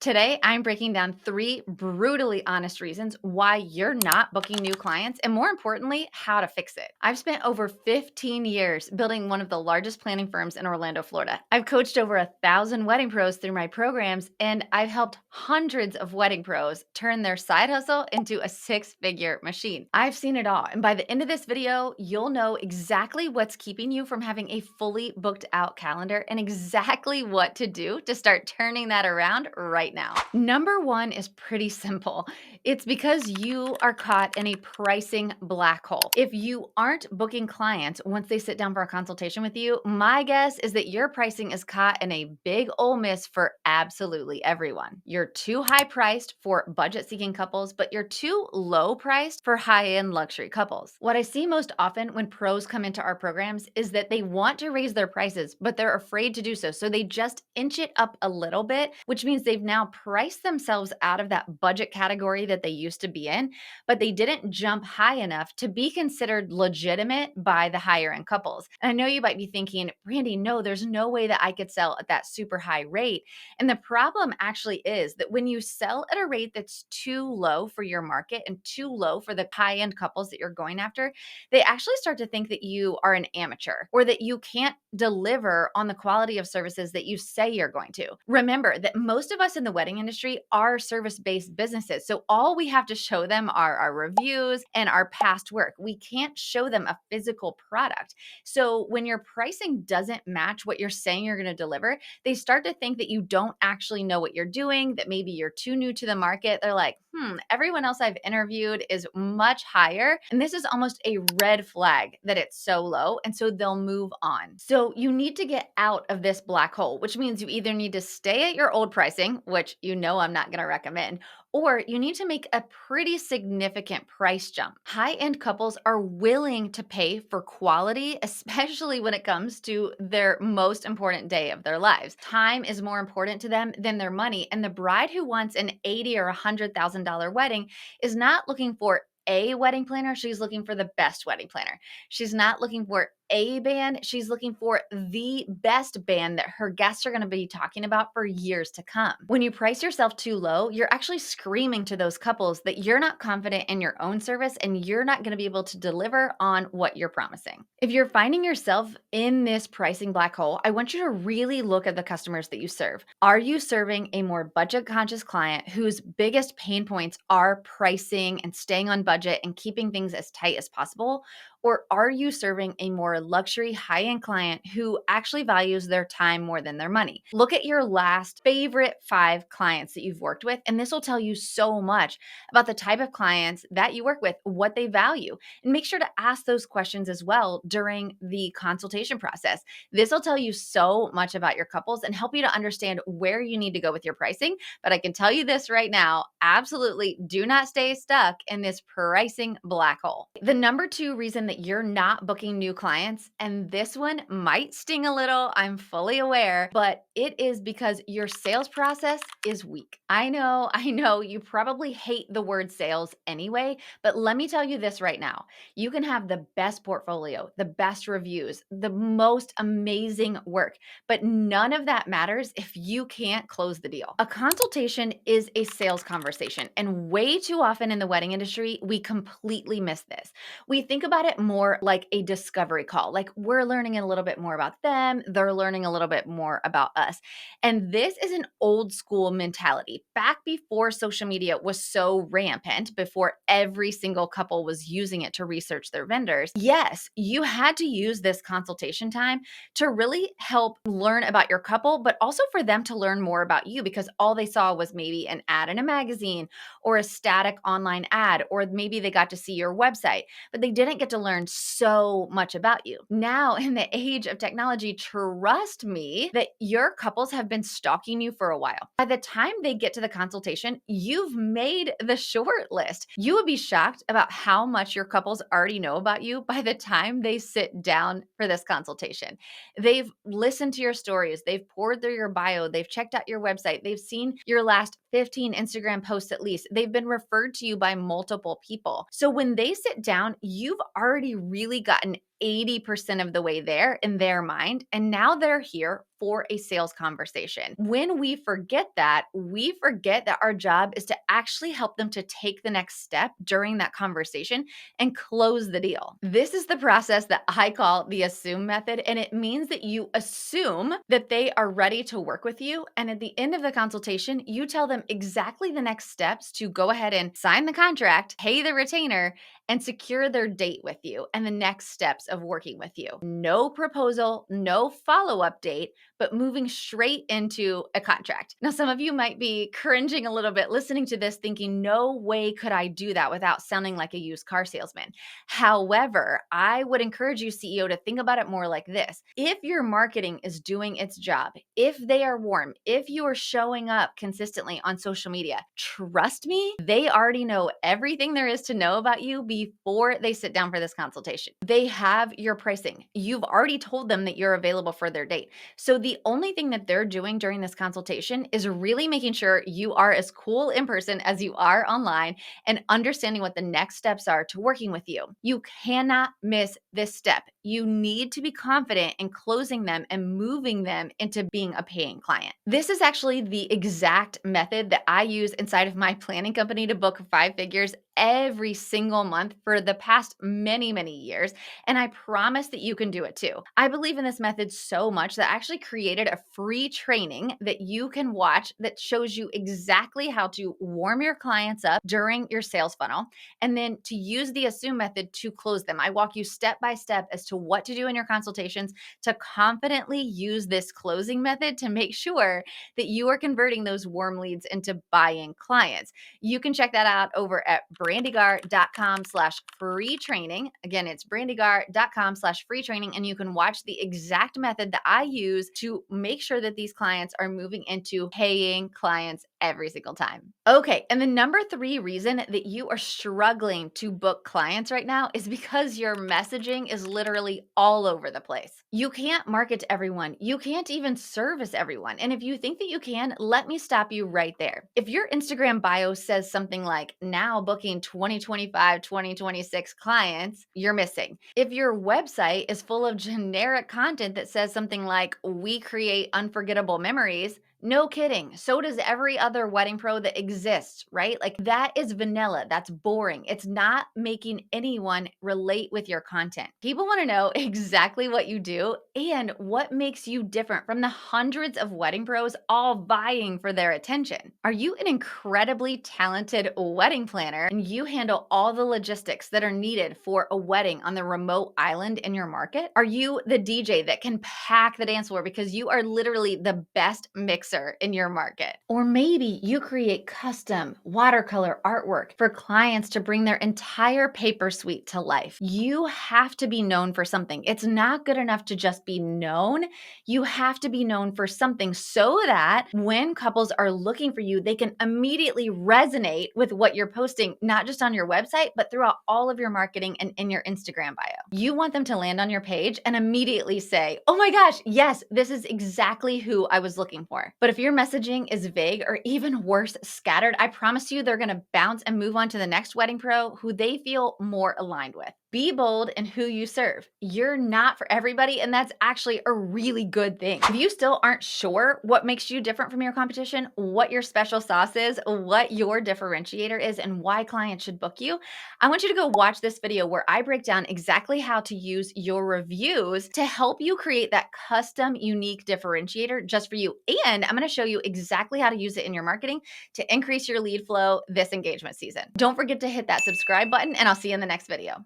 Today, I'm breaking down 3 brutally honest reasons why you're not booking new clients, and more importantly, how to fix it. I've spent over 15 years building one of the largest planning firms in Orlando, Florida. I've coached over 1,000 wedding pros through my programs, and I've helped hundreds of wedding pros turn their side hustle into a 6-figure machine. I've seen it all, and by the end of this video, you'll know exactly what's keeping you from having a fully booked out calendar and exactly what to do to start turning that around right now. Number one is pretty simple. It's because you are caught in a pricing black hole. If you aren't booking clients once they sit down for a consultation with you, my guess is that your pricing is caught in a big ol' miss for absolutely everyone. You're too high priced for budget seeking couples, but you're too low priced for high end luxury couples. What I see most often when pros come into our programs is that they want to raise their prices, but they're afraid to do so. So they just inch it up a little bit, which means they've now priced themselves out of that budget category that they used to be in, but they didn't jump high enough to be considered legitimate by the higher end couples. And I know you might be thinking, Brandy, no, there's no way that I could sell at that super high rate. And the problem actually is that when you sell at a rate that's too low for your market and too low for the high end couples that you're going after, they actually start to think that you are an amateur or that you can't deliver on the quality of services that you say you're going to. Remember that most of us in the wedding industry are service-based businesses. So all we have to show them are our reviews and our past work. We can't show them a physical product. So when your pricing doesn't match what you're saying you're going to deliver, they start to think that you don't actually know what you're doing, that maybe you're too new to the market. They're like, everyone else I've interviewed is much higher. And this is almost a red flag that it's so low. And so they'll move on. So you need to get out of this black hole, which means you either need to stay at your old pricing, which you know I'm not going to recommend, or you need to make a pretty significant price jump. High-end couples are willing to pay for quality, especially when it comes to their most important day of their lives. Time is more important to them than their money, and the bride who wants an $80,000 or $100,000 wedding is not looking for a wedding planner, she's looking for the best wedding planner. She's not looking for a band, she's looking for the best band that her guests are going to be talking about for years to come. When you price yourself too low, you're actually screaming to those couples that you're not confident in your own service and you're not going to be able to deliver on what you're promising. If you're finding yourself in this pricing black hole, I want you to really look at the customers that you serve. Are you serving a more budget conscious client whose biggest pain points are pricing and staying on budget and keeping things as tight as possible? Or are you serving a more luxury high-end client who actually values their time more than their money? Look at your last favorite 5 clients that you've worked with, and this will tell you so much about the type of clients that you work with, what they value. And make sure to ask those questions as well during the consultation process. This will tell you so much about your couples and help you to understand where you need to go with your pricing. But I can tell you this right now, absolutely do not stay stuck in this pricing black hole. The number 2 reason that you're not booking new clients, and this one might sting a little, I'm fully aware, but it is because your sales process is weak. I know, you probably hate the word sales anyway, but let me tell you this right now. You can have the best portfolio, the best reviews, the most amazing work, but none of that matters if you can't close the deal. A consultation is a sales conversation, and way too often in the wedding industry, we completely miss this. We think about it more like a discovery call, like we're learning a little bit more about them, they're learning a little bit more about us. And this is an old school mentality. Back before social media was so rampant, before every single couple was using it to research their vendors, yes, you had to use this consultation time to really help learn about your couple, but also for them to learn more about you because all they saw was maybe an ad in a magazine or a static online ad, or maybe they got to see your website, but they didn't get to learn so much about you. Now, in the age of technology, trust me that your couples have been stalking you for a while. By the time they get to the consultation, you've made the short list. You would be shocked about how much your couples already know about you by the time they sit down for this consultation. They've listened to your stories, they've poured through your bio, they've checked out your website, they've seen your last 15 Instagram posts at least. They've been referred to you by multiple people. So when they sit down, you've already really gotten 80% of the way there in their mind. And now they're here for a sales conversation. When we forget that, we forget that our job is to actually help them to take the next step during that conversation and close the deal. This is the process that I call the assume method. And it means that you assume that they are ready to work with you. And at the end of the consultation, you tell them exactly the next steps to go ahead and sign the contract, pay the retainer, and secure their date with you and the next steps of working with you. No proposal, no follow-up date, but moving straight into a contract. Now, some of you might be cringing a little bit listening to this, thinking, no way could I do that without sounding like a used car salesman. However, I would encourage you, CEO, to think about it more like this. If your marketing is doing its job, if they are warm, if you are showing up consistently on social media, trust me, they already know everything there is to know about you before they sit down for this consultation. They have your pricing. You've already told them that you're available for their date. So the only thing that they're doing during this consultation is really making sure you are as cool in person as you are online and understanding what the next steps are to working with you. You cannot miss this step. You need to be confident in closing them and moving them into being a paying client. This is actually the exact method that I use inside of my planning company to book 5 figures every single month for the past many, many years. And I promise that you can do it too. I believe in this method so much that I actually created a free training that you can watch that shows you exactly how to warm your clients up during your sales funnel and then to use the assume method to close them. I walk you step by step as to what to do in your consultations to confidently use this closing method to make sure that you are converting those warm leads into buying clients. You can check that out over at brandygar.com/free training. Again, it's brandygar.com/free training. And you can watch the exact method that I use to make sure that these clients are moving into paying clients every single time. Okay. And the number 3 reason that you are struggling to book clients right now is because your messaging is literally all over the place. You can't market to everyone. You can't even service everyone. And if you think that you can, let me stop you right there. If your Instagram bio says something like now booking 2025, 2026 clients, you're missing. If your website is full of generic content that says something like we create unforgettable memories, no kidding. So does every other wedding pro that exists, right? Like that is vanilla. That's boring. It's not making anyone relate with your content. People want to know exactly what you do and what makes you different from the hundreds of wedding pros all vying for their attention. Are you an incredibly talented wedding planner and you handle all the logistics that are needed for a wedding on the remote island in your market? Are you the DJ that can pack the dance floor because you are literally the best mixer in your market? Or maybe you create custom watercolor artwork for clients to bring their entire paper suite to life. You have to be known for something. It's not good enough to just be known. You have to be known for something so that when couples are looking for you, they can immediately resonate with what you're posting, not just on your website, but throughout all of your marketing and in your Instagram bio. You want them to land on your page and immediately say, oh my gosh, yes, this is exactly who I was looking for. But if your messaging is vague or even worse, scattered, I promise you they're going to bounce and move on to the next wedding pro who they feel more aligned with. Be bold in who you serve. You're not for everybody, and that's actually a really good thing. If you still aren't sure what makes you different from your competition, what your special sauce is, what your differentiator is, and why clients should book you, I want you to go watch this video where I break down exactly how to use your reviews to help you create that custom, unique differentiator just for you. And I'm going to show you exactly how to use it in your marketing to increase your lead flow this engagement season. Don't forget to hit that subscribe button, and I'll see you in the next video.